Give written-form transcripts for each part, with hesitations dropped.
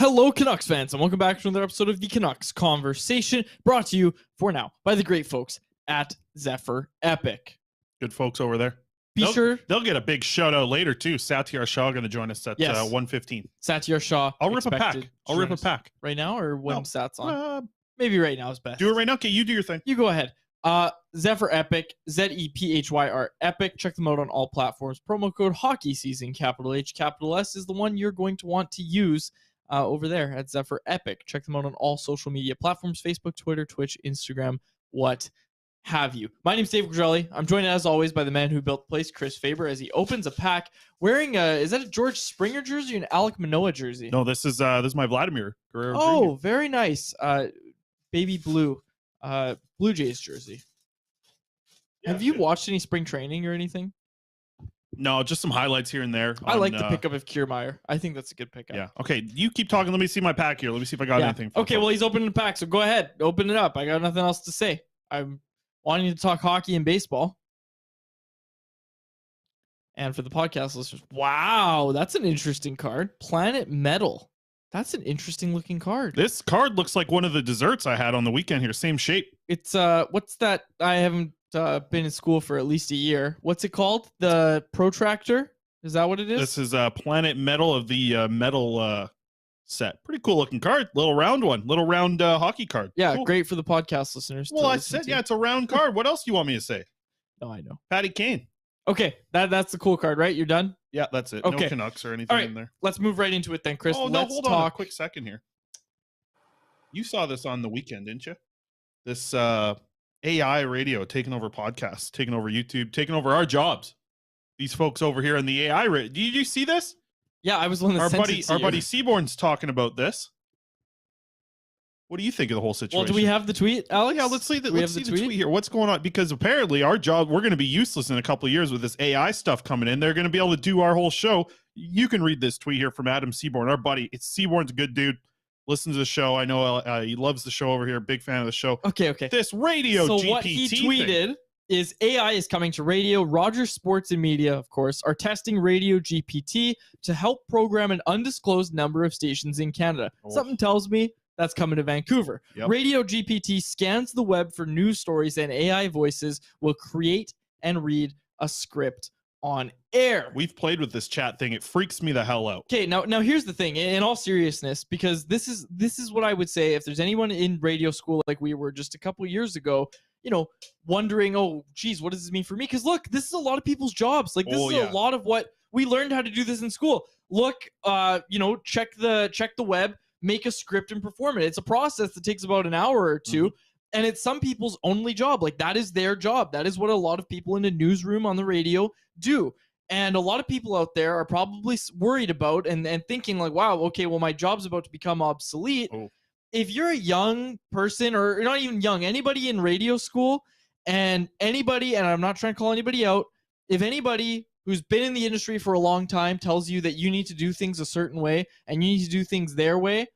Hello, Canucks fans, and welcome back to another episode of the Canucks Conversation, brought to you, for now, by the great folks at Zephyr Epic. Good folks over there. They'll get a big shout out later, too. Satiar Shah going to join us at 1:15. Satiar Shah. I'll rip a pack. Right now, or when Sat's on? Maybe right now is best. Do it right now. Okay, you do your thing. You go ahead. Zephyr Epic, Z-E-P-H-Y-R Epic. Check them out on all platforms. Promo code Hockey Season, capital H, capital S, is the one you're going to want to use over there at Zephyr Epic. Check them out on all social media platforms: Facebook, Twitter, Twitch, Instagram, what have you. My name's Dave Quadrelli. I'm joined as always by the man who built the place, Chris Faber, as he opens a pack wearing is that a George Springer jersey or an Alec Manoah jersey? No, this is my Vladimir Guerrero Oh, Jr. Very nice. Baby blue Blue Jays jersey. Yeah, have you watched any spring training or anything? No, just some highlights here and there. I like the pickup of Kiermaier. I think that's a good pickup. Yeah. Okay, you keep talking. Let me see my pack here. Let me see if I got anything. Okay, well, he's opening the pack, so go ahead. Open it up. I got nothing else to say. I'm wanting to talk hockey and baseball. And for the podcast listeners, wow, that's an interesting card. Planet Metal. That's an interesting looking card. This card looks like one of the desserts I had on the weekend here. Same shape. It's what's that? I haven't been in school for at least a year. What's it called? The protractor? Is that what it is? This is Planet Metal of the metal set. Pretty cool looking card. Little round one. Little round hockey card. Yeah, cool. Great for the podcast listeners. Well, I said, it's a round card. What else do you want me to say? No, I know. Patty Kane. Okay, that's the cool card, right? You're done? Yeah, that's it. Okay. No Canucks or anything in there. Let's move right into it then, Chris. Oh, no, let's hold talk. on a quick second here. You saw this on the weekend, didn't you? This AI radio taking over podcasts, taking over YouTube, taking over our jobs. These folks over here in the AI radio. Did you see this? Yeah, I was the one that sent it to our you. buddy Seaborn's talking about this. What do you think of the whole situation? Well, do we have the tweet, Alex? Yeah, let's see the tweet here. What's going on? Because apparently our job, we're going to be useless in a couple of years with this AI stuff coming in. They're going to be able to do our whole show. You can read this tweet here from Adam Seaborn, our buddy. Seaborn's a good dude. Listen to the show. I know he loves the show over here. Big fan of the show. Okay. This radio GPT So what he tweeted is AI is coming to radio. Rogers Sports and Media, of course, are testing Radio GPT to help program an undisclosed number of stations in Canada. Oh. Something tells me that's coming to Vancouver. Yep. Radio GPT scans the web for news stories, and AI voices will create and read a script on air. We've played with this chat thing. It freaks me the hell out. Okay, now here's the thing. In all seriousness, because this is what I would say if there's anyone in radio school like we were just a couple years ago, wondering, oh, geez, what does this mean for me? Because look, this is a lot of people's jobs. Like, this is a lot of what we learned how to do this in school. Look, check the web, make a script and perform it. It's a process that takes about an hour or two. And it's some people's only job. Like, that is their job. That is what a lot of people in a newsroom on the radio do. And a lot of people out there are probably worried about and thinking like, wow, okay, well, my job's about to become obsolete. Oh. If you're a young person, or not even young, anybody in radio school, and I'm not trying to call anybody out, if anybody who's been in the industry for a long time tells you that you need to do things a certain way and you need to do things their way,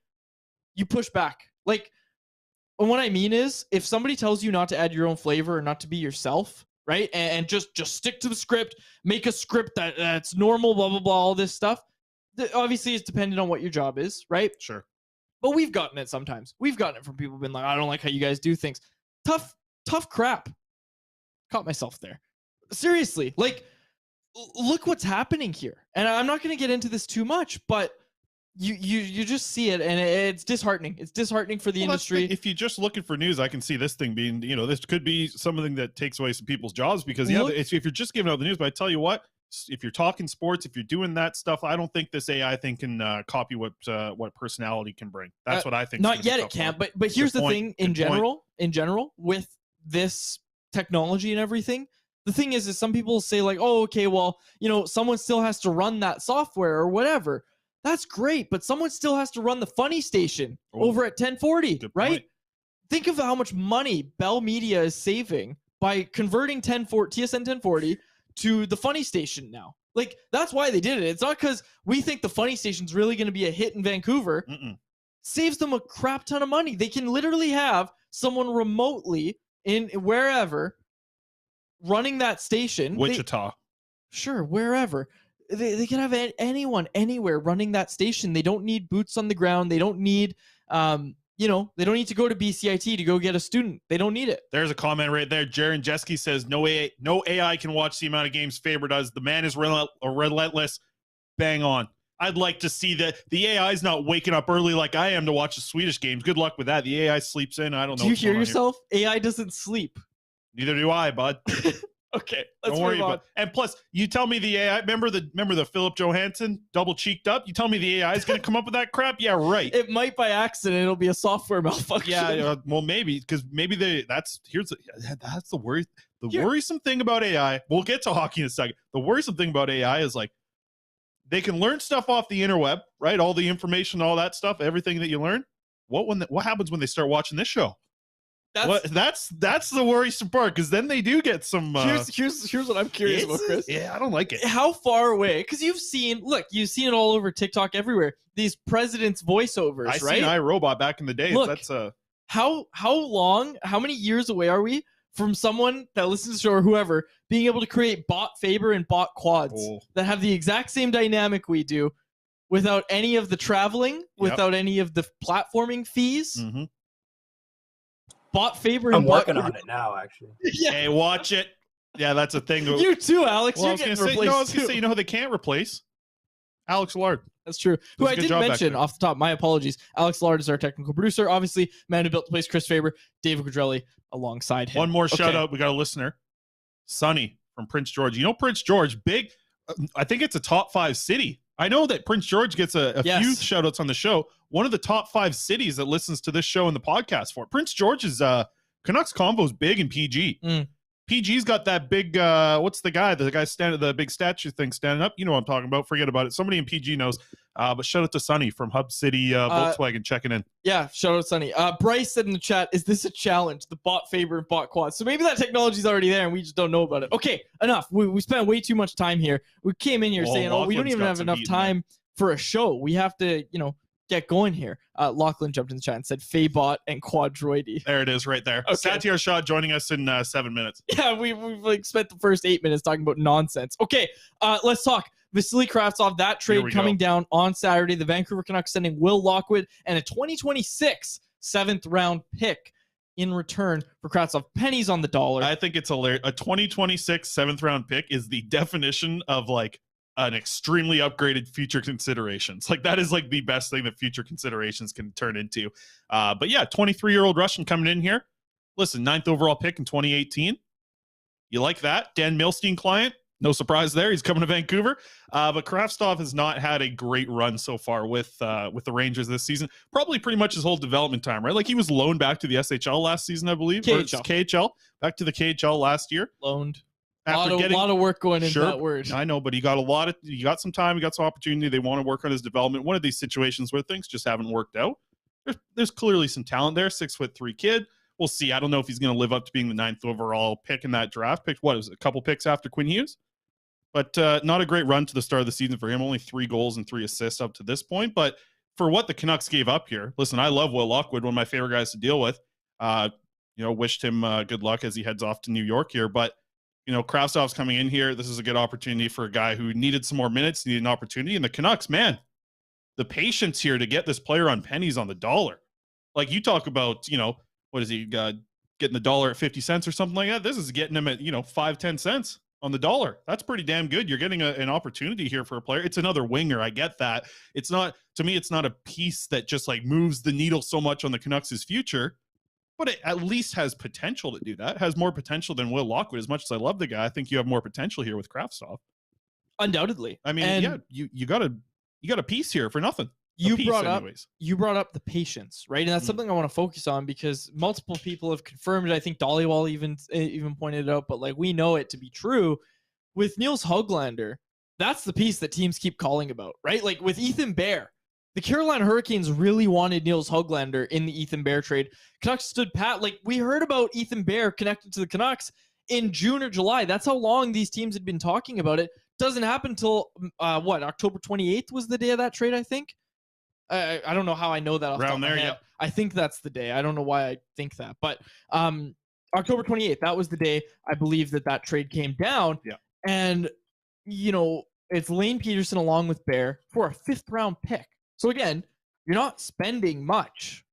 you push back. Like, and what I mean is, if somebody tells you not to add your own flavor or not to be yourself, right, and just stick to the script, make a script that's normal, blah, blah, blah, all this stuff, obviously it's dependent on what your job is, right? Sure. But we've gotten it sometimes. We've gotten it from people being like, I don't like how you guys do things. Tough crap. Caught myself there. Seriously, like, look what's happening here. And I'm not going to get into this too much, but you just see it, and it's disheartening. It's disheartening for the industry. If you're just looking for news, I can see this thing being, this could be something that takes away some people's jobs because, if you're just giving out the news, but I tell you what, if you're talking sports, if you're doing that stuff, I don't think this AI thing can copy what personality can bring. That's what I think. Not yet it can't, but here's the thing in general with this technology and everything. The thing is some people say like, oh, okay, well, someone still has to run that software or whatever. That's great, but someone still has to run the funny station over at 1040, right? Point. Think of how much money Bell Media is saving by converting TSN 1040 to the funny station now. Like, that's why they did it. It's not because we think the funny station's really going to be a hit in Vancouver. Saves them a crap ton of money. They can literally have someone remotely in wherever running that station. Wichita. Sure, wherever. They can have anyone, anywhere running that station. They don't need boots on the ground. They don't need, they don't need to go to BCIT to go get a student. They don't need it. There's a comment right there. Jaron Jeske says, no AI can watch the amount of games Faber does. The man is relentless. Bang on. I'd like to see that the AI is not waking up early like I am to watch the Swedish games. Good luck with that. The AI sleeps in. I don't know. Do you hear yourself? AI doesn't sleep. Neither do I, bud. Okay, let's don't worry move on. about. And plus, you tell me the AI. Remember the Philip Johansson double cheeked up. You tell me the AI is going to come up with that crap? Yeah, right. It might by accident. It'll be a software malfunction. Yeah, well, maybe because maybe that's the worry. Worrisome thing about AI. We'll get to hockey in a second. The worrisome thing about AI is like they can learn stuff off the interweb, right? All the information, all that stuff, everything that you learn. What happens when they start watching this show? That's the worrisome part, because then they do get some. Here's what I'm curious about, Chris. Yeah, I don't like it. How far away? Because you've seen it all over TikTok everywhere. These presidents' voiceovers, right? I seen iRobot back in the day. Look, that's how long? How many years away are we from someone that listens to the show or whoever being able to create bot Faber and bot Quads that have the exact same dynamic we do, without any of the traveling, without any of the platforming fees? Mm-hmm. Bought Faber I'm and working on it now, actually. Yeah. Hey, watch it. Yeah, that's a thing. You too, Alex. Well, You're getting replaced. I was going to say, you know who they can't replace? Alex Lard. That's true. Who I didn't mention off the top. My apologies. Alex Lard is our technical producer. Obviously, man who built the place, Chris Faber, David Quadrelli alongside him. One more shout out. We got a listener, Sonny from Prince George. You know Prince George, big. I think it's a top 5 city. I know that Prince George gets a few shout outs on the show. One of the top 5 cities that listens to this show and the podcast for. Prince George is Canucks Convo's big in PG. PG's got that big what's the guy standing, the big statue thing standing up? You know what I'm talking about. Forget about it. Somebody in PG knows. But shout out to Sonny from Hub City Volkswagen checking in. Yeah, shout out Sonny. Bryce said in the chat, is this a challenge? The bot Faber and bot Quad. So maybe that technology's already there and we just don't know about it. Okay, enough. We spent way too much time here. We came in here saying, we don't even have enough time for a show. We have to, get going here. Lachlan jumped in the chat and said Fabot and Quadroidy. There it is right there. Okay. Satiar Shah joining us in 7 minutes. Yeah, we've spent the first 8 minutes talking about nonsense. Okay, let's talk. Vitali Kravtsov, that trade coming down on Saturday. The Vancouver Canucks sending Will Lockwood and a 2026 7th round pick in return for Kravtsov. Pennies on the dollar. I think it's hilarious. A 2026 7th round pick is the definition of like an extremely upgraded future considerations. Like that is like the best thing that future considerations can turn into. But yeah, 23-year-old Russian coming in here. Listen, 9th overall pick in 2018. You like that? Dan Milstein client. No surprise there. He's coming to Vancouver. But Kravtsov has not had a great run so far with the Rangers this season. Probably pretty much his whole development time, right? Like he was loaned back to the SHL last season, I believe. KHL. Back to the KHL last year. Loaned. A lot of work going into that word. I know, but he got some time, he got some opportunity. They want to work on his development. One of these situations where things just haven't worked out. There's clearly some talent there. 6'3" kid. We'll see. I don't know if he's going to live up to being the 9th overall pick in that draft. Picked a couple picks after Quinn Hughes, but not a great run to the start of the season for him. Only 3 goals and 3 assists up to this point. But for what the Canucks gave up here, listen, I love Will Lockwood, one of my favorite guys to deal with. Wished him good luck as he heads off to New York here, but. Kravtsov's coming in here. This is a good opportunity for a guy who needed some more minutes, needed an opportunity. And the Canucks, man, the patience here to get this player on pennies on the dollar. Like you talk about, what is he getting the dollar at 50 cents or something like that? This is getting him at, 5-10 cents on the dollar. That's pretty damn good. You're getting an opportunity here for a player. It's another winger. I get that. It's not, to me, it's not a piece that just like moves the needle so much on the Canucks' future. But it at least has potential to do that. It has more potential than Will Lockwood. As much as I love the guy, I think you have more potential here with Kravtsov. Undoubtedly. I mean, you got a piece here for nothing. You brought up the patience, right? And that's something I want to focus on because multiple people have confirmed it. I think Dollywall even pointed it out, but like we know it to be true. With Niels Höglander, that's the piece that teams keep calling about, right? Like with Ethan Bear. The Carolina Hurricanes really wanted Niels Höglander in the Ethan Bear trade. Canucks stood pat. Like, we heard about Ethan Bear connected to the Canucks in June or July. That's how long these teams had been talking about it. Doesn't happen until, October 28th was the day of that trade, I think? I don't know how I know that off the top of my head. Yeah. I think that's the day. I don't know why I think that. But October 28th, that was the day I believe that trade came down. Yeah. And, It's Lane Peterson along with Bear for a 5th round pick. So again, you're not spending much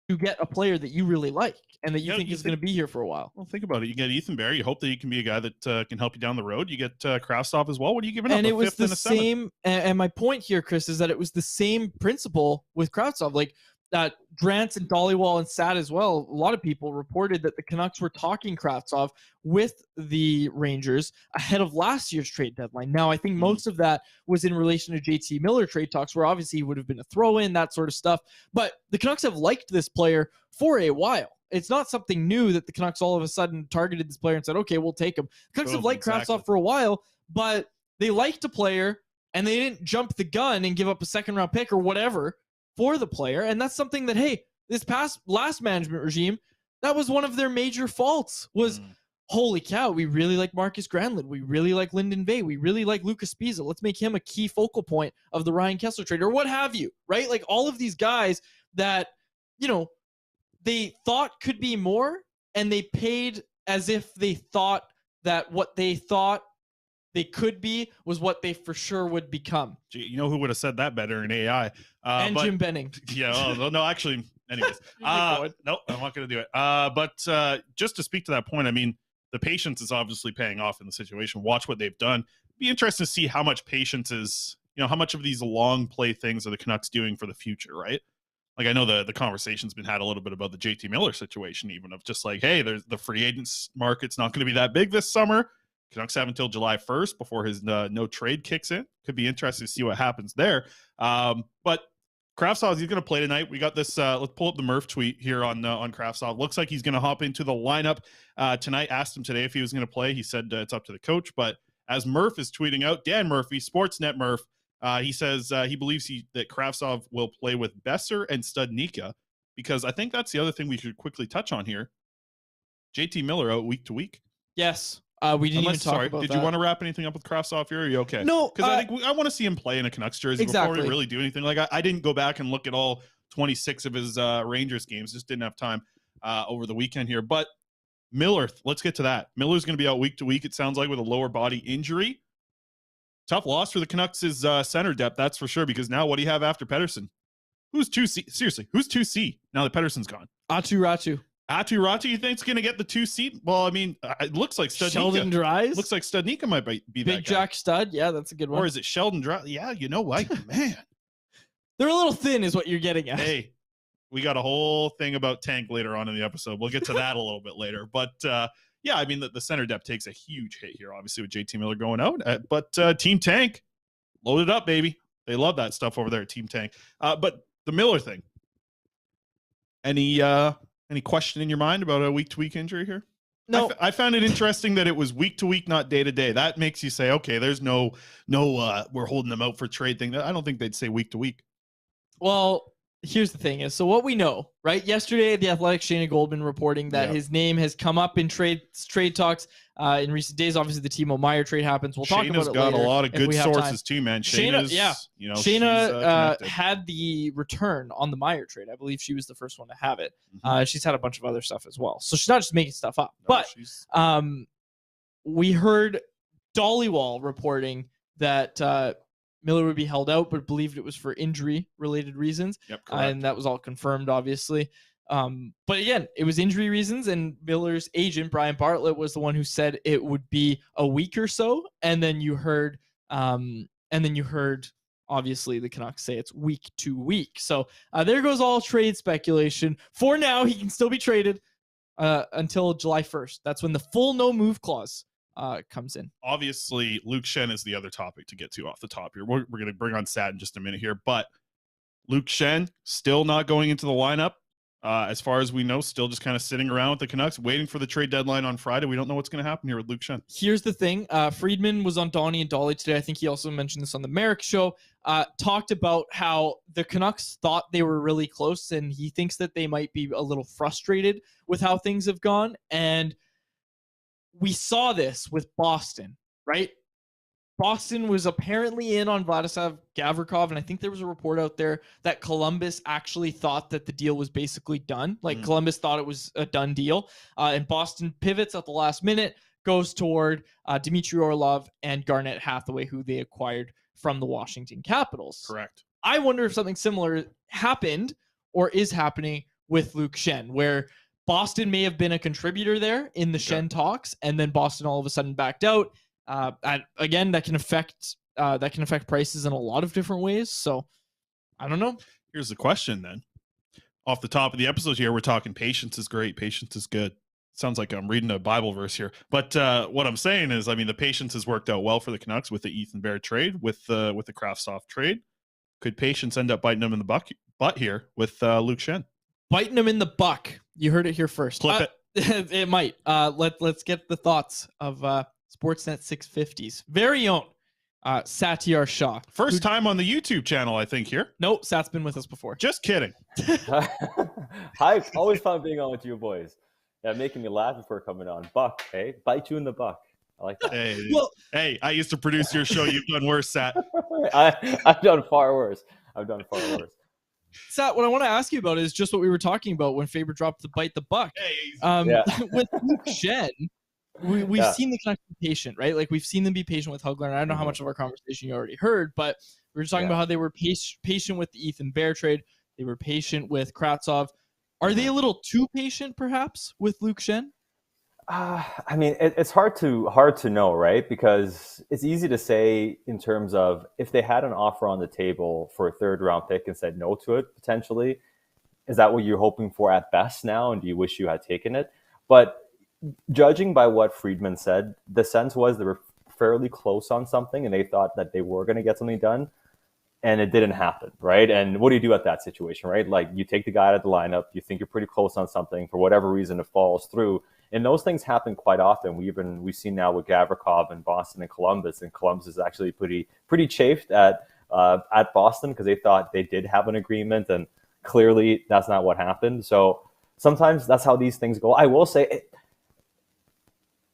to get a player that you really like and that you think is going to be here for a while. Well, think about it. You get Ethan Bear. You hope that he can be a guy that can help you down the road. You get Kravtsov as well. What are you giving up? And it was the same. And my point here, Chris, is that it was the same principle with Kravtsov. Like Drance and Dollywall and Sat as well. A lot of people reported that the Canucks were talking Kravtsov with the Rangers ahead of last year's trade deadline. Now, I think most of that was in relation to JT Miller trade talks, where obviously he would have been a throw-in, that sort of stuff. But the Canucks have liked this player for a while. It's not something new that the Canucks all of a sudden targeted this player and said, okay, we'll take him. The Canucks have liked Kravtsov for a while, but they liked a player and they didn't jump the gun and give up a 2nd-round pick or whatever for the player. And that's something that, hey, this last management regime, that was one of their major faults was, holy cow, we really like Marcus Granlund. We really like Lyndon Bay. We really like Lucas Spiza. Let's make him a key focal point of the Ryan Kessler trade or what have you, right? Like all of these guys that, you know, they thought could be more and they paid as if they thought that what they thought they could be was what they for sure would become. Gee, you know who would have said that better in AI? Jim Benning. Yeah, no, actually, anyways. No, I'm not going to do it. But just to speak to that point, I mean, the patience is obviously paying off in the situation. Watch what they've done. Be interesting to see how much patience is, you know, how much of these long play things are the Canucks doing for the future, right? Like I know the conversation's been had a little bit about the JT Miller situation, even of just like, hey, there's the free agents market's not going to be that big this summer. Canucks have until July 1st before his no trade kicks in. Could be interesting to see what happens there. But Kravtsov, he's going to play tonight. We got this. Let's pull up the Murph tweet here on Kravtsov. Looks like he's going to hop into the lineup tonight. Asked him today if he was going to play. He said it's up to the coach. But as Murph is tweeting out, Dan Murphy, Sportsnet Murph, he says he believes that Kravtsov will play with Boeser and Studnicka, because I think that's the other thing we should quickly touch on here. JT Miller out week to week. Yes. We didn't even talk about Did that. You want to wrap anything up with Kravtsov here? Or are you okay? No, because I think I want to see him play in a Canucks jersey before we really do anything. Like I didn't go back and look at all 26 of his Rangers games. Just didn't have time over the weekend here. But Miller, let's get to that. Miller's going to be out week to week, it sounds like, with a lower body injury. Tough loss for the Canucks' center depth, that's for sure, because now what do you have after Pettersson? Who's 2C? Seriously, who's 2C now that Pettersson's gone? Atu Ratu, you think is going to get the 2 seat? Well, I mean, it looks like Studnicka. Sheldon Dries. Looks like Studnicka might be Big that guy. Jack Stud. Yeah, that's a good one. Or is it Sheldon Dries? Yeah, you know what? Man. They're a little thin is what you're getting at. Hey, we got a whole thing about Tank later on in the episode. We'll get to that a little bit later. But, yeah, I mean, the center depth takes a huge hit here, obviously, with JT Miller going out. But Team Tank, load it up, baby. They love that stuff over there at Team Tank. But the Miller thing, any question in your mind about a week-to-week injury here? No. I found it interesting that it was week-to-week, not day-to-day. That makes you say, okay, there's no we're holding them out for trade thing. I don't think they'd say week-to-week. Well, here's the thing is, so what we know, right? Yesterday, the Athletic Shayna Goldman reporting that his name has come up in trade talks in recent days. Obviously, the Timo Meier trade happens. We'll talk about it later. Shayna's got a lot of good sources too, man. Shayna had the return on the Meier trade. I believe she was the first one to have it. She's had a bunch of other stuff as well. So she's not just making stuff up. No, but we heard Dollywall reporting that Miller would be held out, but believed it was for injury-related reasons. Yep, correct. And that was all confirmed, obviously. But again, it was injury reasons, and Miller's agent, Brian Bartlett, was the one who said it would be a week or so. And then you heard, obviously, the Canucks say it's week to week. So there goes all trade speculation. For now, he can still be traded until July 1st. That's when the full no-move clause comes in. Obviously, Luke Schenn is the other topic to get to off the top here. We're going to bring on Sat in just a minute here, but Luke Schenn still not going into the lineup. As far as we know, still just kind of sitting around with the Canucks, waiting for the trade deadline on Friday. We don't know what's going to happen here with Luke Schenn. Here's the thing. Friedman was on Donnie and Dolly today. I think he also mentioned this on the Merrick show. Talked about how the Canucks thought they were really close, and he thinks that they might be a little frustrated with how things have gone. And we saw this with Boston, right? Boston was apparently in on Vladislav Gavrikov, and I think there was a report out there that Columbus actually thought that the deal was basically done. Like Columbus thought it was a done deal, and Boston pivots at the last minute, goes toward Dmitry Orlov and Garnett Hathaway, who they acquired from the Washington Capitals. Correct. I wonder if something similar happened or is happening with Luke Schenn, where Boston may have been a contributor there in the Schenn talks, and then Boston all of a sudden backed out. Again, that can affect prices in a lot of different ways. So I don't know. Here's the question then. Off the top of the episode here, we're talking patience is great, patience is good. Sounds like I'm reading a Bible verse here. But what I'm saying is, I mean, the patience has worked out well for the Canucks with the Ethan Bear trade, with the Kravtsov trade. Could patience end up biting them in the butt here with Luke Schenn? Biting them in the buck. You heard it here first. Clip it. It might. Let's get the thoughts of Sportsnet 650's very own Satiar Shah. First time on the YouTube channel, I think, here. Nope, Sat's been with us before. Just kidding. Hi, always fun being on with you boys. Yeah, making me laugh before coming on. Buck, hey? Bite you in the buck. I like that. Hey, I used to produce your show. You've done worse, Sat. I've done far worse. Sat, what I want to ask you about is just what we were talking about when Faber dropped the bite the buck. With Luke Schenn, we've seen the Canucks be patient, right? Like, we've seen them be patient with Hugler, and I don't know how much of our conversation you already heard, but we were just talking about how they were patient with the Ethan Bear trade. They were patient with Kravtsov. Are they a little too patient, perhaps, with Luke Schenn? I mean, it's hard to know, right? Because it's easy to say in terms of if they had an offer on the table for a third-round pick and said no to it, potentially, is that what you're hoping for at best now? And do you wish you had taken it? But judging by what Friedman said, the sense was they were fairly close on something and they thought that they were going to get something done. And it didn't happen, right? And what do you do at that situation, right? Like, you take the guy out of the lineup, you think you're pretty close on something, for whatever reason it falls through. And those things happen quite often. We've seen now with Gavrikov in Boston and Columbus is actually pretty chafed at Boston because they thought they did have an agreement, and clearly that's not what happened. So sometimes that's how these things go. I will say,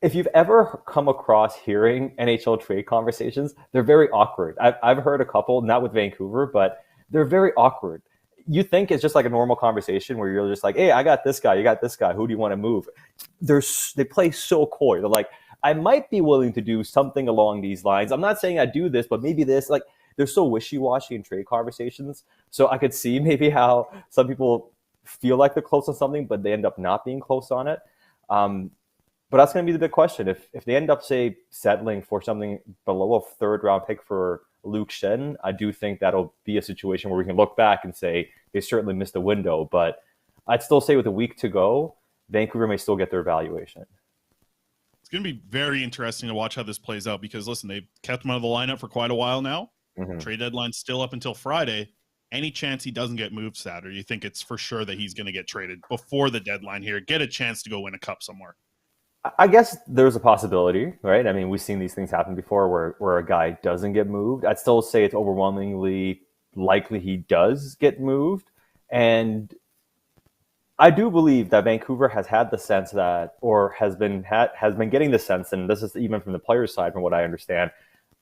if you've ever come across hearing NHL trade conversations, they're very awkward. I've heard a couple, not with Vancouver, but they're very awkward. You think it's just like a normal conversation where you're just like, hey, I got this guy, you got this guy, who do you want to move? They play so coy. They're like, I might be willing to do something along these lines. I'm not saying I do this, but maybe this. Like, they're so wishy-washy in trade conversations. So I could see maybe how some people feel like they're close on something, but they end up not being close on it. But that's going to be the big question. If they end up, say, settling for something below a third-round pick for Luke Schenn, I do think that'll be a situation where we can look back and say they certainly missed a window. But I'd still say with a week to go, Vancouver may still get their valuation. It's going to be very interesting to watch how this plays out because, listen, they've kept him out of the lineup for quite a while now. Mm-hmm. Trade deadline's still up until Friday. Any chance he doesn't get moved, Sat, or you think it's for sure that he's going to get traded before the deadline here, get a chance to go win a cup somewhere? I guess there's a possibility, right? I mean, we've seen these things happen before where a guy doesn't get moved. I'd still say it's overwhelmingly likely he does get moved. And I do believe that Vancouver has had the sense that, or has been getting the sense, and this is even from the players' side, from what I understand,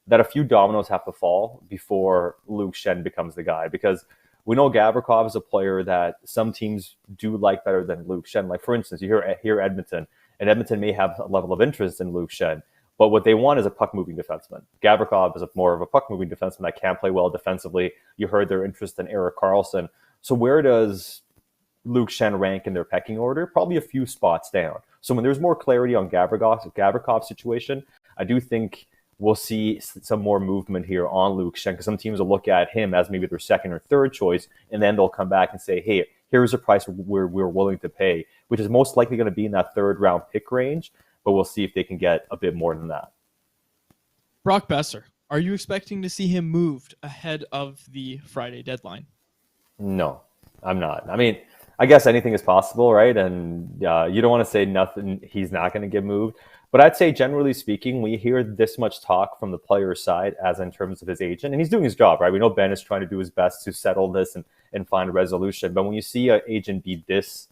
that a few dominoes have to fall before Luke Schenn becomes the guy. Because we know Gavrikov is a player that some teams do like better than Luke Schenn. Like, for instance, you hear Edmonton, and Edmonton may have a level of interest in Luke Schenn, but what they want is a puck-moving defenseman. Gavrikov is more of a puck-moving defenseman that can play well defensively. You heard their interest in Erik Karlsson. So where does Luke Schenn rank in their pecking order? Probably a few spots down. So when there's more clarity on Gavrikov's situation, I do think we'll see some more movement here on Luke Schenn, because some teams will look at him as maybe their second or third choice, and then they'll come back and say, hey, here's a price we're willing to pay, which is most likely going to be in that third-round pick range, but we'll see if they can get a bit more than that. Brock Boeser, are you expecting to see him moved ahead of the Friday deadline? No, I'm not. I mean, I guess anything is possible, right? And you don't want to say nothing, he's not going to get moved. But I'd say, generally speaking, we hear this much talk from the player's side as in terms of his agent. And he's doing his job, right? We know Ben is trying to do his best to settle this and find a resolution. But when you see an agent be this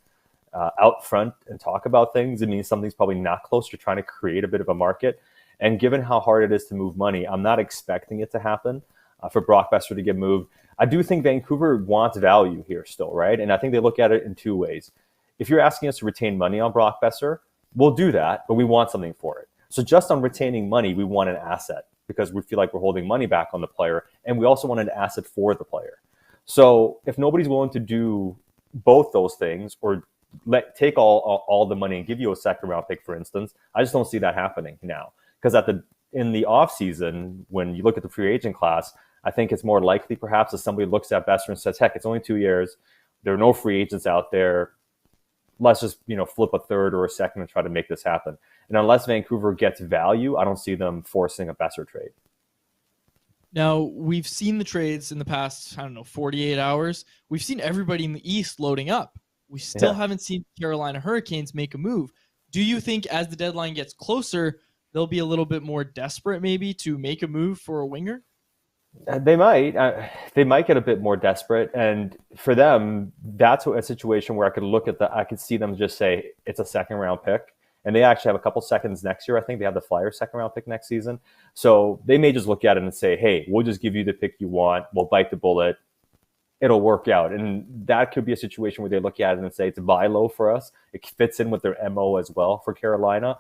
out front and talk about things, it means something's probably not close. You're trying to create a bit of a market. And given how hard it is to move money, I'm not expecting it to happen for Brock Boeser to get moved. I do think Vancouver wants value here still, right? And I think they look at it in two ways. If you're asking us to retain money on Brock Boeser, we'll do that, but we want something for it. So just on retaining money, we want an asset because we feel like we're holding money back on the player, and we also want an asset for the player. So if nobody's willing to do both those things, or take all the money and give you a second round pick, for instance, I just don't see that happening now. Because in the off season, when you look at the free agent class, I think it's more likely perhaps that somebody looks at Boeser and says, heck, it's only 2 years. There are no free agents out there. Let's just, flip a third or a second and try to make this happen. And unless Vancouver gets value, I don't see them forcing a Boeser trade. Now, we've seen the trades in the past, 48 hours. We've seen everybody in the East loading up. We still haven't seen Carolina Hurricanes make a move. Do you think as the deadline gets closer, they'll be a little bit more desperate maybe to make a move for a winger? They might. They might get a bit more desperate. And for them, that's a situation where I could see them just say it's a second round pick. And they actually have a couple seconds next year. I think they have the Flyers second round pick next season. So they may just look at it and say, hey, we'll just give you the pick you want. We'll bite the bullet. It'll work out. And that could be a situation where they look at it and say it's buy low for us. It fits in with their MO as well for Carolina.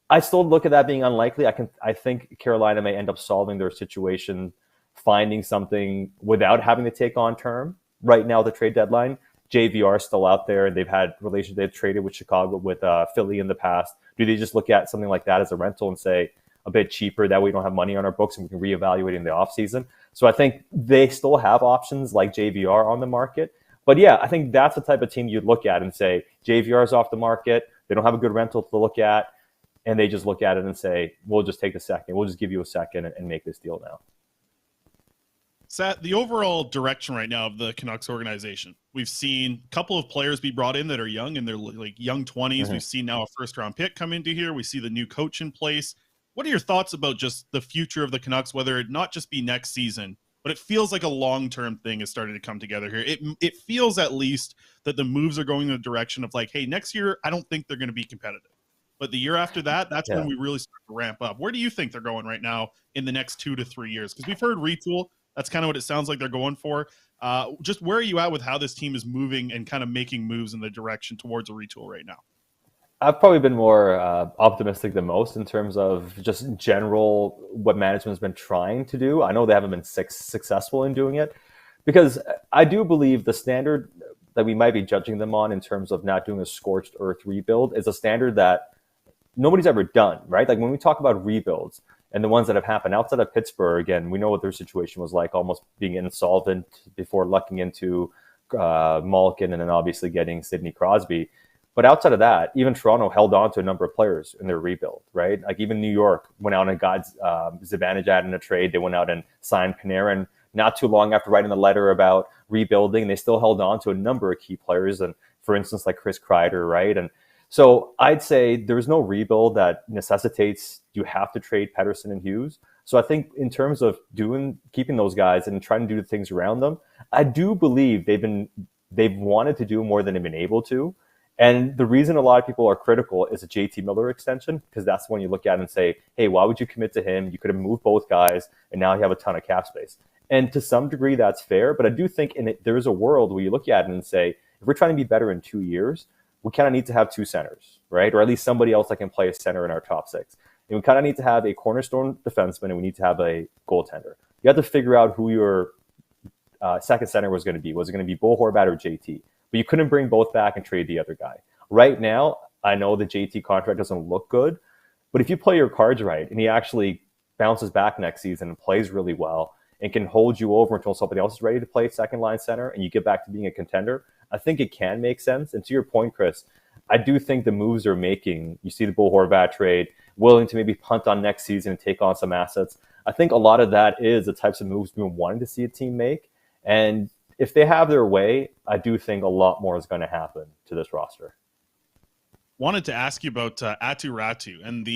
I still look at that being unlikely. I think Carolina may end up solving their situation, finding something without having to take on term. Right now, the trade deadline, JVR is still out there. They've had relations. They've traded with Chicago, with Philly in the past. Do they just look at something like that as a rental and say a bit cheaper, that way we don't have money on our books and we can reevaluate in the offseason? So I think they still have options like JVR on the market. But yeah, I think that's the type of team you'd look at and say JVR is off the market. They don't have a good rental to look at. And they just look at it and say, we'll just take the second. We'll just give you a second and make this deal now. Sat, the overall direction right now of the Canucks organization, we've seen a couple of players be brought in that are young, in their like young 20s. We've seen now a first-round pick come into here. We see the new coach in place. What are your thoughts about just the future of the Canucks, whether it not just be next season, but it feels like a long-term thing is starting to come together here? It feels at least that the moves are going in the direction of like, hey, next year, I don't think they're going to be competitive. But the year after that, that's when we really start to ramp up. Where do you think they're going right now in the next 2 to 3 years? Because we've heard retool. That's kind of what it sounds like they're going for. Just where are you at with how this team is moving and kind of making moves in the direction towards a retool right now? I've probably been more optimistic than most in terms of just in general what management's been trying to do. I know they haven't been successful in doing it, because I do believe the standard that we might be judging them on in terms of not doing a scorched earth rebuild is a standard that nobody's ever done, right? Like when we talk about rebuilds and the ones that have happened outside of Pittsburgh, again, we know what their situation was like, almost being insolvent before lucking into Malkin and then obviously getting Sidney Crosby. But outside of that, even Toronto held on to a number of players in their rebuild, right? Like even New York went out and got Zibanejad in a trade. They went out and signed Panarin not too long after writing the letter about rebuilding. They still held on to a number of key players, and for instance, like Chris Kreider, right? And so I'd say there's no rebuild that necessitates you have to trade Pettersson and Hughes. So I think in terms of keeping those guys and trying to do the things around them, I do believe they've wanted to do more than they've been able to. And the reason a lot of people are critical is a JT Miller extension, because that's when you look at it and say, hey, why would you commit to him? You could have moved both guys, and now you have a ton of cap space. And to some degree, that's fair. But I do think there is a world where you look at it and say, if we're trying to be better in 2 years, we kind of need to have two centers, right? Or at least somebody else that can play a center in our top six. And we kind of need to have a cornerstone defenseman, and we need to have a goaltender. You have to figure out who your second center was going to be. Was it going to be Bo Horvat or JT? But you couldn't bring both back and trade the other guy. Right now, I know the JT contract doesn't look good, but if you play your cards right and he actually bounces back next season and plays really well and can hold you over until somebody else is ready to play second line center and you get back to being a contender, I think it can make sense. And to your point, Chris, I do think the moves they're making, you see the Bo Horvat trade, willing to maybe punt on next season and take on some assets. I think a lot of that is the types of moves we've been wanting to see a team make. And if they have their way, I do think a lot more is going to happen to this roster. Wanted to ask you about Aatu Räty and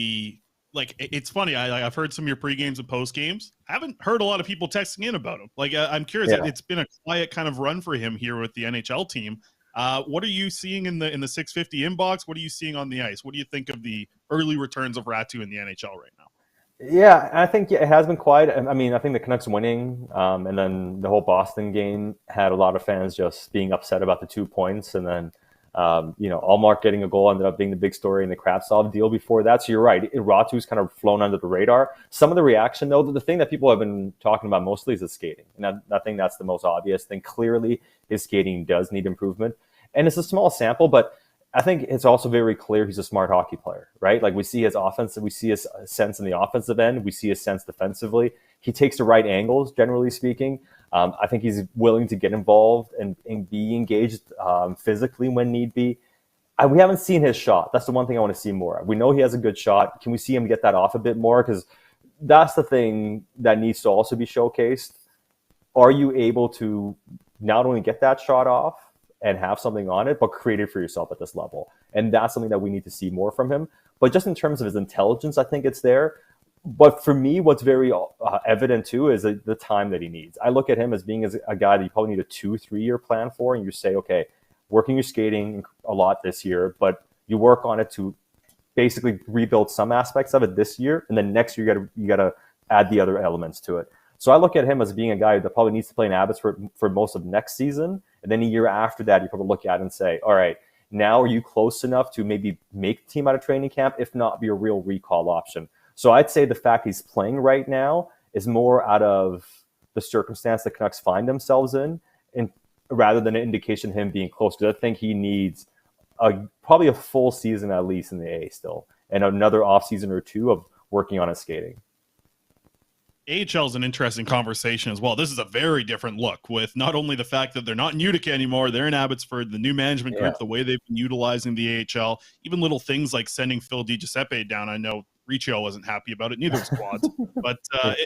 it's funny. I've heard some of your pre-games and post-games. I haven't heard a lot of people texting in about him. I'm curious. Yeah. It's been a quiet kind of run for him here with the NHL team. What are you seeing in the 650 inbox? What are you seeing on the ice? What do you think of the early returns of Räty in the NHL right now? Yeah, I think it has been quiet. I mean, I think the Canucks winning and then the whole Boston game had a lot of fans just being upset about the 2 points. And then Allmark getting a goal ended up being the big story in the Kravtsov deal before that. So you're right. Ratu's kind of flown under the radar. Some of the reaction, though, the thing that people have been talking about mostly is his skating. And I think that's the most obvious thing. Clearly, his skating does need improvement. And it's a small sample, but I think it's also very clear he's a smart hockey player, right? Like we see his offense, we see his sense in the offensive end, we see his sense defensively. He takes the right angles, generally speaking. I think he's willing to get involved and be engaged physically when need be. We haven't seen his shot. That's the one thing I want to see more. We know he has a good shot. Can we see him get that off a bit more? Because that's the thing that needs to also be showcased. Are you able to not only get that shot off and have something on it, but create it for yourself at this level? And that's something that we need to see more from him. But just in terms of his intelligence, I think it's there. But for me, what's very evident too is the time that he needs. I look at him as being a guy that you probably need a 2-3 year plan for, and you say, okay, working your skating a lot this year, but you work on it to basically rebuild some aspects of it this year, and then next year you gotta add the other elements to it. So I look at him as being a guy that probably needs to play in Abbotsford for most of next season, and then a year after that, you probably look at it and say, all right, now are you close enough to maybe make the team out of training camp, if not be a real recall option? So I'd say the fact he's playing right now is more out of the circumstance the Canucks find themselves in, and rather than an indication of him being close. Because I think he needs probably a full season at least in the A still, and another off season or two of working on his skating. AHL is an interesting conversation as well. This is a very different look, with not only the fact that they're not in Utica anymore, they're in Abbotsford, the new management group, the way they've been utilizing the AHL, even little things like sending Phil DiGiuseppe down. I know Riccio wasn't happy about it, neither was Quads, but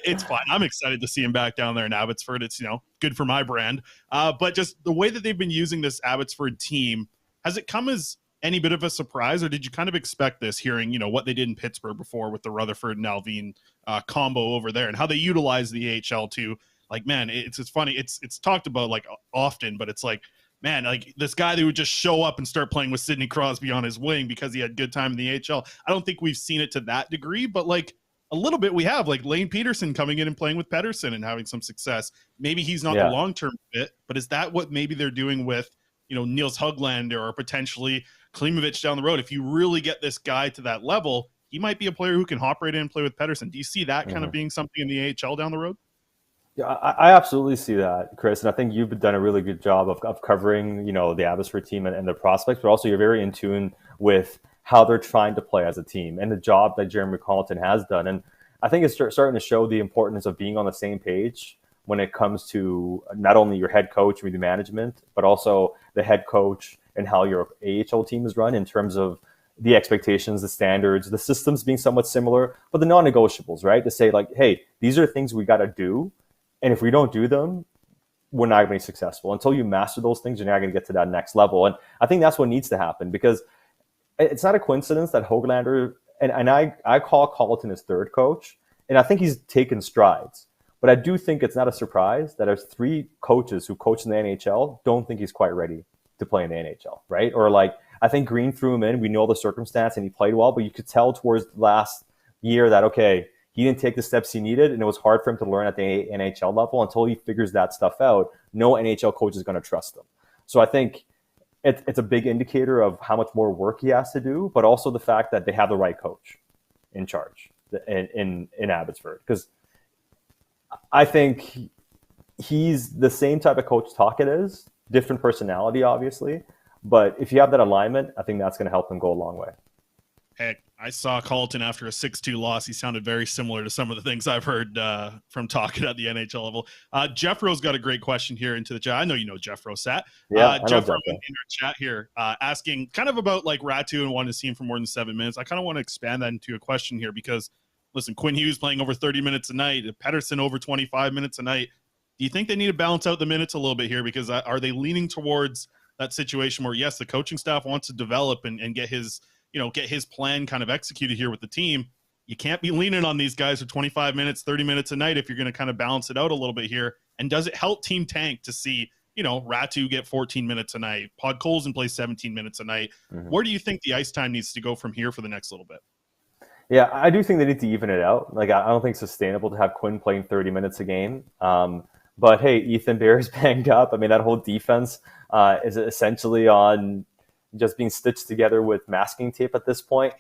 it's fine. I'm excited to see him back down there in Abbotsford. It's, good for my brand. But just the way that they've been using this Abbotsford team, has it come as any bit of a surprise, or did you kind of expect this, hearing, what they did in Pittsburgh before with the Rutherford and Alvin combo over there, and how they utilize the AHL too? Like, man, it's funny. It's talked about like often, but it's like, man, like this guy that would just show up and start playing with Sidney Crosby on his wing because he had good time in the AHL. I don't think we've seen it to that degree, but like a little bit we have, like Lane Peterson coming in and playing with Pettersson and having some success. Maybe he's not the long-term fit, but is that what maybe they're doing with, Niels Höglander or potentially Klimovich down the road? If you really get this guy to that level, he might be a player who can hop right in and play with Pettersson. Do you see that kind of being something in the AHL down the road? Yeah, I absolutely see that, Chris. And I think you've done a really good job of covering, the Abbotsford team and the prospects, but also you're very in tune with how they're trying to play as a team and the job that Jeremy Colleton has done. And I think it's starting to show the importance of being on the same page when it comes to not only your head coach with the management, but also the head coach and how your AHL team is run in terms of the expectations, the standards, the systems being somewhat similar, but the non-negotiables, right? To say like, hey, these are things we got to do. And if we don't do them, we're not going to be successful. Until you master those things, you're not going to get to that next level. And I think that's what needs to happen, because it's not a coincidence that Höglander, and I call Colleton his third coach, and I think he's taken strides. But I do think it's not a surprise that there's 3 coaches who coach in the NHL don't think he's quite ready to play in the NHL, right? Or like, I think Green threw him in. We know the circumstance and he played well, but you could tell towards the last year that, okay, he didn't take the steps he needed, and it was hard for him to learn at the NHL level. Until he figures that stuff out, no NHL coach is going to trust him. So I think it's a big indicator of how much more work he has to do, but also the fact that they have the right coach in charge in Abbotsford. Because I think he's the same type of coach Tocchet is, different personality, obviously. But if you have that alignment, I think that's going to help him go a long way. Heck, I saw Colleton after a 6-2 loss. He sounded very similar to some of the things I've heard from Tocchet at the NHL level. Jeffro's got a great question here into the chat. I know you know Jeffro, Sat. Jeffro in our chat here asking kind of about like Ratu and wanting to see him for more than 7 minutes. I kind of want to expand that into a question here because, listen, Quinn Hughes playing over 30 minutes a night, Pettersson over 25 minutes a night. Do you think they need to balance out the minutes a little bit here? Because are they leaning towards that situation where, yes, the coaching staff wants to develop and get his plan kind of executed here with the team? You can't be leaning on these guys for 25 minutes, 30 minutes a night if you're going to kind of balance it out a little bit here. And does it help Team Tank to see, Ratu get 14 minutes a night, Podkolzin play 17 minutes a night? Mm-hmm. Where do you think the ice time needs to go from here for the next little bit? Yeah, I do think they need to even it out. Like, I don't think it's sustainable to have Quinn playing 30 minutes a game. But hey, Ethan Bear's banged up. I mean, that whole defense is essentially on just being stitched together with masking tape at this point.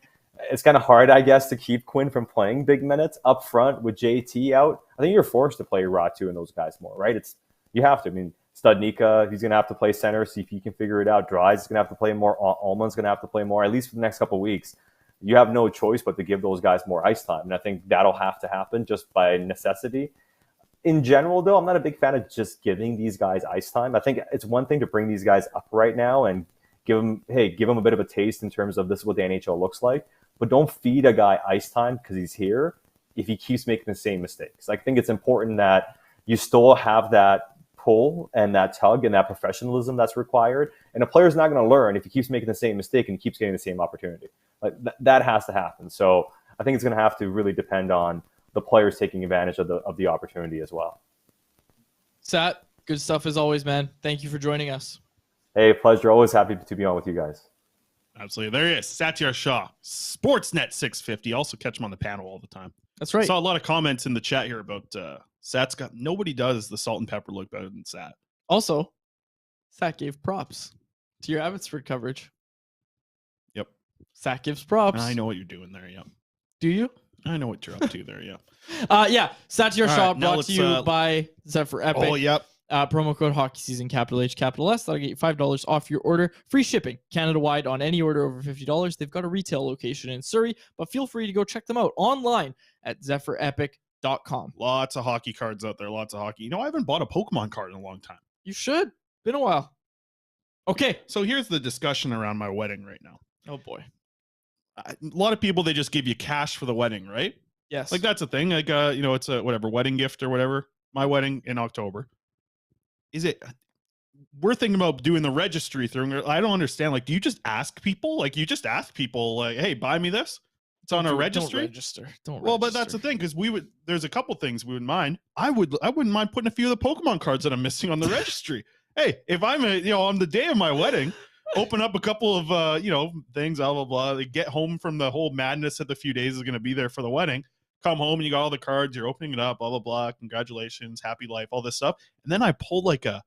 It's kind of hard, I guess, to keep Quinn from playing big minutes up front with JT out. I think you're forced to play Ratu and those guys more, right? You have to. I mean, Studnicka, he's going to have to play center, see if he can figure it out. Dries is going to have to play more. Ullman's going to have to play more, at least for the next couple of weeks. You have no choice but to give those guys more ice time. And I think that'll have to happen just by necessity. In general, though, I'm not a big fan of just giving these guys ice time. I think it's one thing to bring these guys up right now and give them a bit of a taste in terms of this is what the NHL looks like. But don't feed a guy ice time because he's here if he keeps making the same mistakes. I think it's important that you still have that pull and that tug and that professionalism that's required. And a player's not going to learn if he keeps making the same mistake and he keeps getting the same opportunity. Like that has to happen. So I think it's going to have to really depend on the players taking advantage of the opportunity as well. Sat, good stuff as always, man. Thank you for joining us. Hey, pleasure. Always happy to be on with you guys. Absolutely. There he is. Satiar Shah, Sportsnet 650. Also catch him on the panel all the time. That's right. Saw a lot of comments in the chat here about Sat's got nobody does the salt and pepper look better than Sat. Also, Sat gave props to your Abbotsford coverage. Yep. Sat gives props. I know what you're doing there. Yep. Do you? I know what you're up to there. Yep. Yeah. Satiar Shah right, brought to you by Zephyr Epic. Oh, yep. Promo code hockey season, capital H, capital S. That'll get you $5 off your order. Free shipping Canada-wide on any order over $50. They've got a retail location in Surrey, but feel free to go check them out online at zephyrepic.com. Lots of hockey cards out there. Lots of hockey. You know, I haven't bought a Pokemon card in a long time. You should. Been a while. Okay. So here's the discussion around my wedding right now. Oh, boy. A lot of people, they just give you cash for the wedding, right? Yes. Like that's a thing. Like, you know, it's a whatever wedding gift or whatever. My wedding in October. We're thinking about doing the registry thing. I don't understand. Like, do you just ask people? Like, hey, buy me this. It's on our registry. Don't well, but that's the thing, because there's a couple things we would mind. I wouldn't mind putting a few of the Pokemon cards that I'm missing on the registry. Hey, if I'm on the day of my wedding, open up a couple of things, blah blah blah. They get home from the whole madness that the few days is going to be there for the wedding. Come home and you got all the cards. You're opening it up, blah blah blah. Congratulations, happy life, all this stuff. And then I pulled like a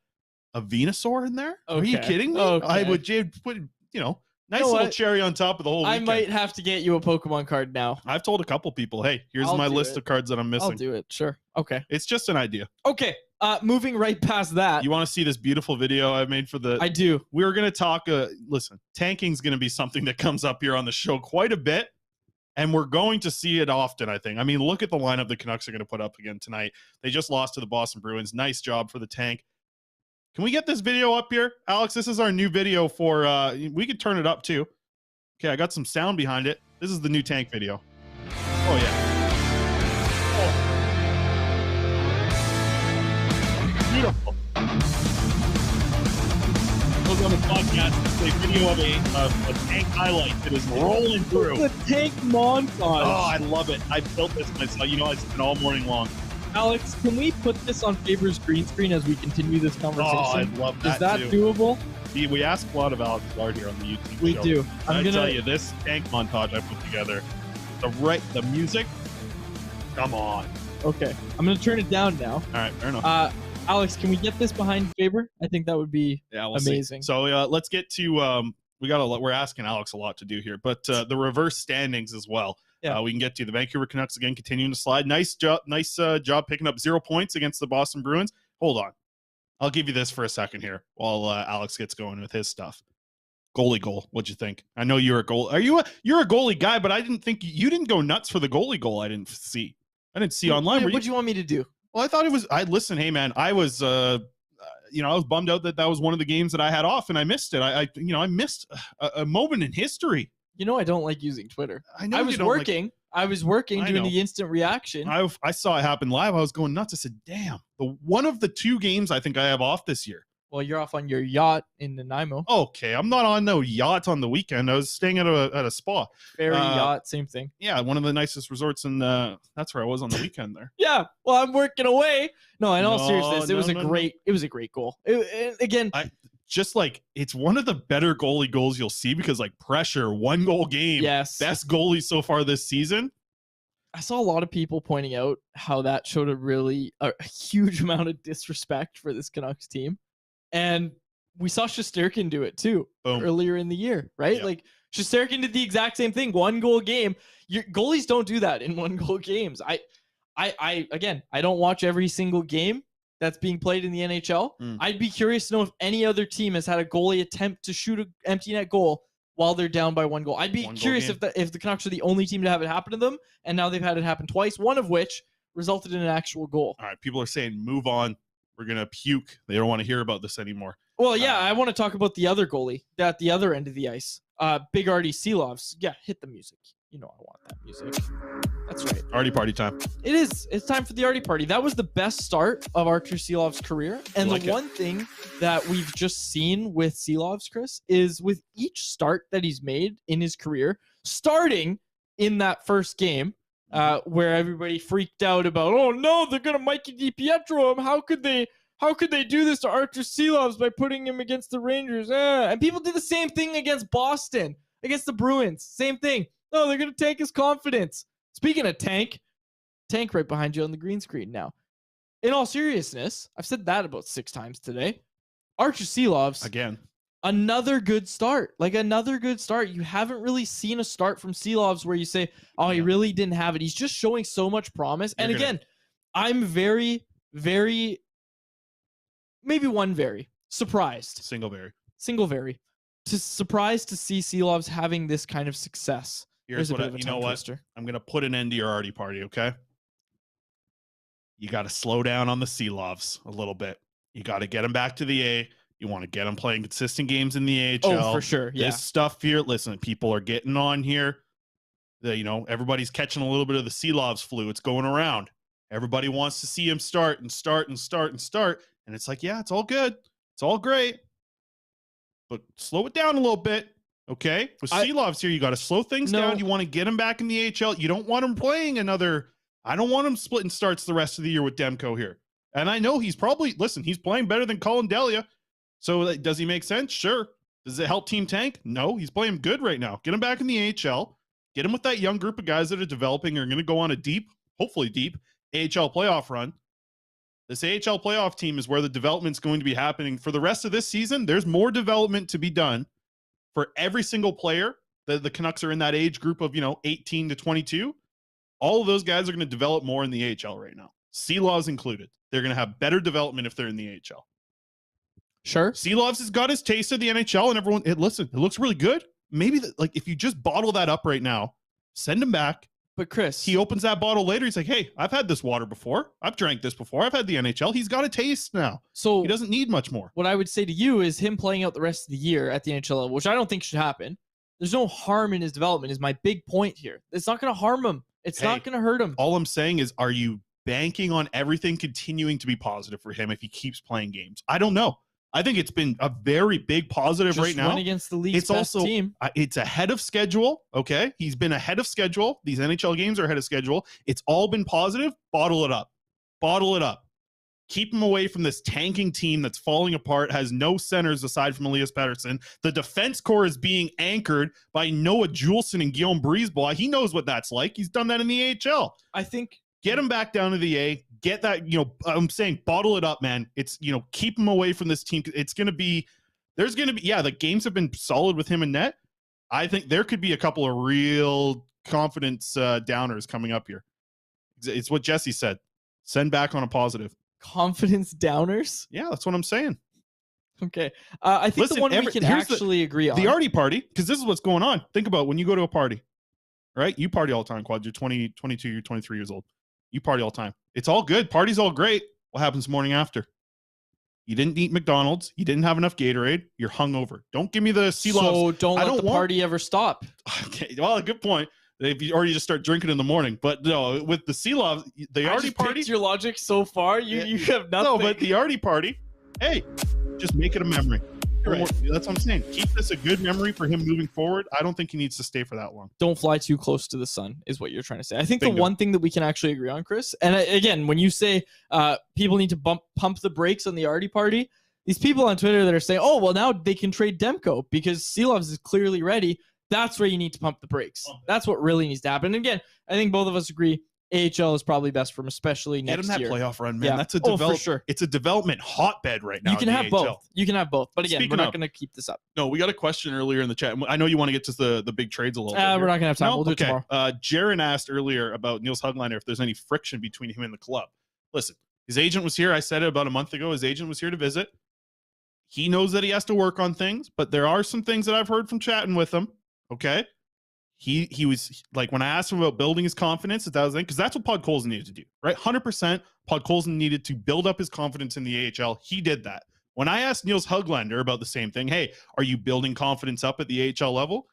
Venusaur in there. Okay. Are you kidding me? Okay. I would put nice little cherry on top of the whole weekend. I might have to get you a Pokemon card now. I've told a couple people, hey, here's my list of cards that I'm missing. I'll do it. Sure. Okay. It's just an idea. Okay. Moving right past that. You want to see this beautiful video I made for the... I do. We're going to talk... listen, tanking's going to be something that comes up here on the show quite a bit. And we're going to see it often, I think. I mean, look at the lineup the Canucks are going to put up again tonight. They just lost to the Boston Bruins. Nice job for the tank. Can we get this video up here? Alex, this is our new video for... we could turn it up, too. Okay, I got some sound behind it. This is the new tank video. Oh, yeah. Oh. Beautiful. Goes on the podcast. It's a video of a tank highlight that is rolling through. It's a tank montage. Oh, I love it. I built this myself. You know, it's been all morning long. Alex, can we put this on Faber's green screen as we continue this conversation? Oh, I'd love that. Is that too. doable? We ask a lot of Alex Lard here on the YouTube show. We do. I'm gonna tell you, this tank montage I put together, the music, come on. Okay, I'm gonna turn it down now. All right, fair enough. Alex, can we get this behind Faber? I think that would be amazing. See. So let's get to we're asking Alex a lot to do here, but the reverse standings as well. Yeah, we can get to the Vancouver Canucks again, continuing to slide. Nice job picking up 0 points against the Boston Bruins. Hold on. I'll give you this for a second here while Alex gets going with his stuff. Goalie goal. What'd you think? I know you're a goal. You're a goalie guy, but I didn't think you didn't go nuts for the goalie goal. I didn't see online. What'd you want me to do? Well, I thought it was. Listen. Hey, man, I was. I was bummed out that was one of the games that I had off, and I missed it. I missed a moment in history. You know, I don't like using Twitter. I know. I was working doing the instant reaction. I saw it happen live. I was going nuts. I said, damn, one of the 2 games I think I have off this year. Well, you're off on your yacht in Nanaimo. Okay, I'm not on no yacht on the weekend. I was staying at a spa. Ferry yacht, same thing. Yeah, one of the nicest resorts in that's where I was on the weekend there. Yeah, well, I'm working away. No, in all seriousness, it was a great goal. Just like, it's one of the better goalie goals you'll see because, like, pressure, 1 goal game. Yes. Best goalie so far this season. I saw a lot of people pointing out how that showed a huge amount of disrespect for this Canucks team. And we saw Shesterkin do it too earlier in the year, right? Yep. Like Shesterkin did the exact same thing. 1-goal game. Your goalies don't do that in 1-goal games. Again, I don't watch every single game that's being played in the NHL. I'd be curious to know if any other team has had a goalie attempt to shoot an empty net goal while they're down by 1 goal. I'd be curious if the Canucks are the only team to have it happen to them, and now they've had it happen twice, one of which resulted in an actual goal. All right, people are saying move on. We're going to puke. They don't want to hear about this anymore. Well, yeah, I want to talk about the other goalie at the other end of the ice. Big Artie Silovs. Yeah, hit the music. You know I want that music. That's right. Artie party time. It is. It's time for the Artie party. That was the best start of Artur Silov's career. And one thing that we've just seen with Silovs, Chris, is with each start that he's made in his career, starting in that first game, where everybody freaked out about, oh no, they're gonna Mikey DiPietro him. How could they do this to Artur Silovs by putting him against the Rangers? And people did the same thing against Boston, against the Bruins. Same thing. No, they're gonna tank his confidence. Speaking of tank right behind you on the green screen now. In all seriousness, I've said that about 6 times today. Artur Silovs again. Another good start. Like another good start. You haven't really seen a start from Silovs where you say, oh, he really didn't have it. He's just showing so much promise. And again, I'm very, very, maybe one very surprised. Single very. Surprised to see Silovs having this kind of success. Here's what I'm going to put an end to your Artie party, okay? You got to slow down on the Silovs a little bit. You got to get him back to the A. You want to get him playing consistent games in the AHL. Oh, for sure. Yeah. This stuff here, listen, people are getting on here. Everybody's catching a little bit of the Silovs flu. It's going around. Everybody wants to see him start. And it's like, yeah, it's all good. It's all great. But slow it down a little bit. Okay, with Silovs here, you got to slow things down. You want to get him back in the AHL. You don't want him playing I don't want him splitting starts the rest of the year with Demko here. And I know he's playing better than Colin Delia. So does he make sense? Sure. Does it help Team Tank? No, he's playing good right now. Get him back in the AHL. Get him with that young group of guys that are developing and are going to go on a hopefully deep, AHL playoff run. This AHL playoff team is where the development's going to be happening. For the rest of this season, there's more development to be done. For every single player, the Canucks are in that age group of, 18 to 22. All of those guys are going to develop more in the AHL right now. Silovs included. They're going to have better development if they're in the AHL. Sure. Silovs has got his taste of the NHL, and everyone, it looks really good. Maybe if you just bottle that up right now, send him back. But Chris, he opens that bottle later. He's like, hey, I've had this water before. I've drank this before. I've had the NHL. He's got a taste now. So he doesn't need much more. What I would say to you is him playing out the rest of the year at the NHL level, which I don't think should happen. There's no harm in his development is my big point here. It's not going to harm him. It's not going to hurt him. All I'm saying is, are you banking on everything continuing to be positive for him if he keeps playing games? I don't know. I think it's been a very big positive right now. Against the league's best team. It's ahead of schedule. Okay. He's been ahead of schedule. These NHL games are ahead of schedule. It's all been positive. Bottle it up. Keep him away from this tanking team that's falling apart, has no centers aside from Elias Pettersson. The defense core is being anchored by Noah Juleson and Guillaume Brisebois. He knows what that's like. He's done that in the AHL. I think get him back down to the A. Get that, I'm saying bottle it up, man. It's, keep him away from this team. It's going to be, the games have been solid with him in net. I think there could be a couple of real confidence downers coming up here. It's what Jesse said. Send back on a positive. Confidence downers? Yeah, that's what I'm saying. Okay. I think the one we can actually agree on. The Artie party, because this is what's going on. Think about when you go to a party, right? You party all the time, Quad. You're 20, 22, you're 23 years old. You party all the time. It's all good. Party's all great. What happens the morning after? You didn't eat McDonald's. You didn't have enough Gatorade. You're hungover. Don't give me the Silovs. So don't let the party ever stop. Okay. Well, good point. If you already just start drinking in the morning. But no, with the Silovs, the Artie party. Your logic so far. You have nothing. No, but the Artie party, hey, just make it a memory. Right. That's what I'm saying. Keep this a good memory for him moving forward. I don't think he needs to stay for that long. Don't fly too close to the sun is what you're trying to say. I think the one thing that we can actually agree on, Chris, and again, when you say people need to pump the brakes on the Artie party, these people on Twitter that are saying, oh, well, now they can trade Demko because Silovs is clearly ready. That's where you need to pump the brakes. That's what really needs to happen. And again, I think both of us agree AHL is probably best for him, especially Get next him that year. playoff run, man. Yeah. That's a for sure. It's a development hotbed right now. You can in have the AHL. both. You can have both. But again, Speaking we're not of- going to keep this up. No, we got a question earlier in the chat. I know you want to get to the big trades a little bit. We're here. not going to have time. No? We'll do it tomorrow. Jaron asked earlier about Niels Höglander if there's any friction between him and the club. Listen, his agent was here. I said it about a month ago. His agent was here to visit. He knows that he has to work on things, but there are some things that I've heard from chatting with him. Okay. He was like, when I asked him about building his confidence, that was because that's what Podkolzin needed to do, right? 100% Podkolzin needed to build up his confidence in the AHL. He did that. When I asked Niels Höglander about the same thing, hey, are you building confidence up at the AHL level?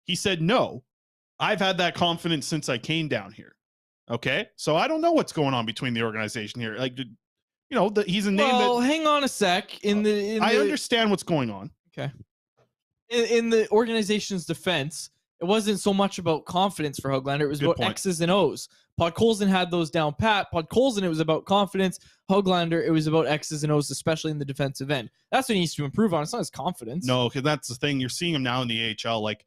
He said, no, I've had that confidence since I came down here. Okay. So I don't know what's going on between the organization here. Like, he's a name Well, hang on a sec. I understand what's going on. Okay. In the organization's defense, it wasn't so much about confidence for Höglander. It was Good about point. X's and O's. Podkolzin had those down pat. Podkolzin, it was about confidence. Höglander, it was about X's and O's, especially in the defensive end. That's what he needs to improve on. It's not his confidence. No, because that's the thing. You're seeing him now in the AHL. Like,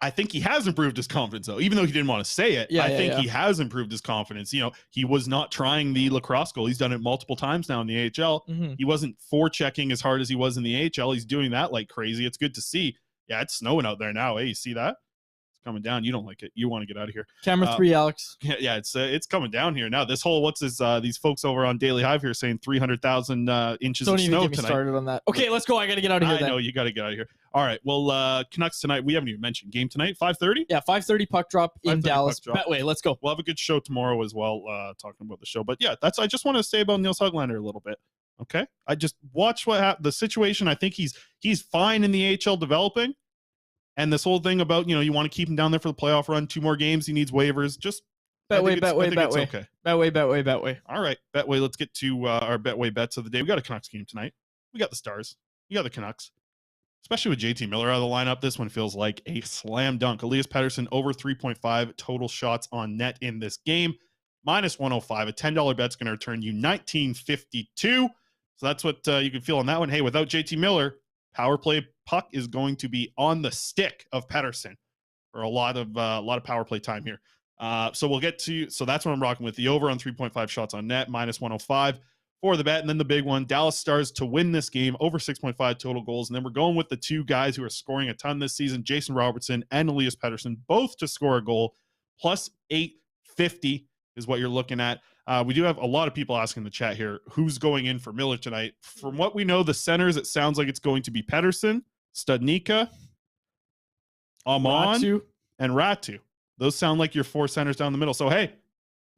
I think he has improved his confidence, though. Even though he didn't want to say it, I think he has improved his confidence. He was not trying the lacrosse goal. He's done it multiple times now in the AHL. Mm-hmm. He wasn't forechecking as hard as he was in the AHL. He's doing that like crazy. It's good to see. Yeah, it's snowing out there now. Hey, you see that? It's coming down. You don't like it. You want to get out of here. Camera 3, Alex. Yeah, it's coming down here now. This whole these folks over on Daily Hive here saying 300,000 inches Don't of even snow get me tonight. started on that. Okay, let's go. I got to get out of here. I know you got to get out of here. All right. Well, Canucks tonight. We haven't even mentioned game tonight. 5:30. Yeah, 5:30 puck drop in 5:30 Dallas. puck drop. Betway, let's go. We'll have a good show tomorrow as well, talking about the show. But yeah, I just want to say about Niels Höglander a little bit. Okay, I just watched the situation. I think he's fine in the AHL developing. And this whole thing about, you want to keep him down there for the playoff run, 2 more games, he needs waivers. Just Betway. Okay. Betway. All right, Betway. Let's get to our Betway bets of the day. We got a Canucks game tonight. We got the Stars. You got the Canucks. Especially with JT Miller out of the lineup, this one feels like a slam dunk. Elias Pettersson over 3.5 total shots on net in this game. -105. A $10 bet's going to return you $19.52. So that's what you can feel on that one. Hey, without JT Miller, power play puck is going to be on the stick of Pettersson for a lot of power play time here. So we'll get to, so that's what I'm rocking with, the over on 3.5 shots on net, -105 for the bet. And then the big one, Dallas Stars to win this game, over 6.5 total goals. And then we're going with the 2 guys who are scoring a ton this season, Jason Robertson and Elias Pettersson, both to score a goal, +850 is what you're looking at. We do have a lot of people asking in the chat here, who's going in for Miller tonight? From what we know, the centers, it sounds like it's going to be Pettersson, Studnicka, Amon, Ratu. and Ratu. Those sound like your 4 centers down the middle. So, hey,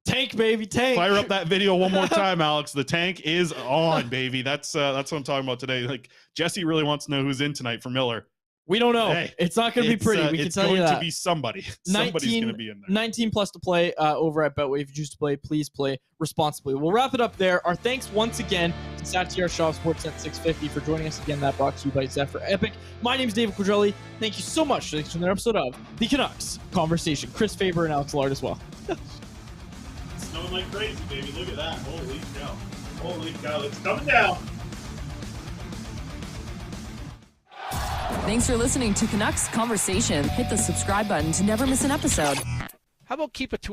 Tank, baby, tank. fire up that video one more time, Alex. The tank is on, baby. That's what I'm talking about today. Like, Jesse really wants to know who's in tonight for Miller. We don't know. Hey, it's not going to be pretty. We can tell you that. It's going to be somebody. Somebody's going to be in there. 19 plus to play over at Betway. If you choose to play, please play responsibly. We'll wrap it up there. Our thanks once again to Satiar Shah of Sportsnet 650 for joining us again. That brought to you by Zephyr Epic. My name is David Quadrelli. Thank you so much for another episode of the Canucks Conversation. Chris Faber and Alex Lard as well. It's snowing like crazy, baby. Look at that. Holy cow. Holy cow. It's coming down. Thanks for listening to Canucks Conversation. Hit the subscribe button to never miss an episode. How about keep it to